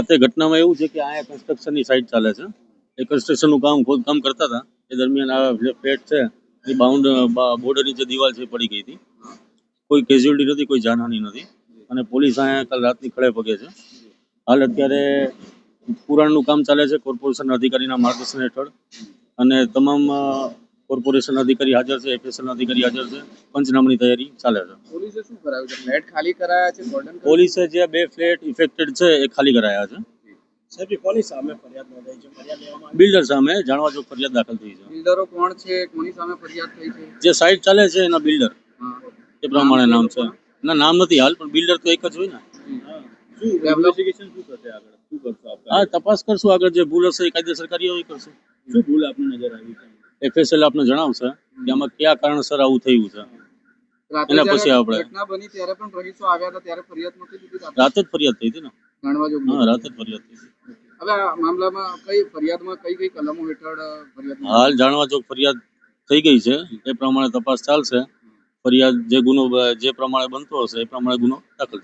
રાતે ઘટનામાં એવું છે કે અહીંયા કન્સ્ટ્રક્શનની સાઇટ ચાલે છે. એ કન્સ્ટ્રક્શનનું ખોદકામ કરતા હતા એ દરમિયાન આ જે ફ્લેટ છે એ બોર્ડરની જે દિવાલ છે એ પડી ગઈ હતી. કોઈ કેઝ્યુઅલિટી નથી, કોઈ જાનહાની નથી. અને પોલીસ અહીંયા કાલ રાતની ખડે પગે છે. હાલ અત્યારે પુરાણનું કામ ચાલે છે કોર્પોરેશન અધિકારીના માર્ગદર્શન હેઠળ, અને તમામ કોર્પોરેશન અધિકારી હાજર છે, એફએસએલ અધિકારી હાજર છે. પંચનામાની તૈયારી ચાલે છે. પોલીસે શું કરાવ્યું છે? ફ્લેટ ખાલી કરાયા છે? પોલીસે જે 2 ફ્લેટ ઇફેક્ટેડ છે એ ખાલી કરાયા છે. સાહેબ, કોની સામે ફરિયાદ નોંધાઈ છે? ફરિયાદ લેવામાં બિલ્ડર સામે જાણવા જોગ ફરિયાદ દાખલ થઈ છે. બિલ્ડરો કોણ છે? કોની સામે ફરિયાદ થઈ છે? જે સાઇટ ચાલે છે એના બિલ્ડર એ પ્રમાણે નામ છે. ના, નામ નથી હાલ, પણ બિલ્ડર તો એક જ હોય ને. હા, તપાસ કરશું. આગળ જે ભૂલ હશે એ કાયદેસર કાર્યવાહી કરશું. શું ભૂલ આપને નજર આવી છે? એફએસએલ આપને જણાવશે કે આમાં કયા કારણસર આવું થયું છે. રાતે એના જ્યારે પછી આપણે ઘટના બની ત્યારે પણ રહીશો આવ્યા હતા, ત્યારે ફરિયાદ નહોતી દીધી રાતે? રાતે જ ફરિયાદ થઈ હતી ને. જાણવા જોગ હા, રાતે જ ફરિયાદ થઈ હતી. હવે આ મામલામાં કઈ ફરિયાદમાં કઈ કલમો હેઠળ ફરિયાદ હાલ જાણવા જોગ ફરિયાદ થઈ ગઈ છે. એ પ્રમાણે તપાસ ચાલશે. ફરિયાદ જે પ્રમાણે બનતો હશે એ પ્રમાણે ગુનો દાખલ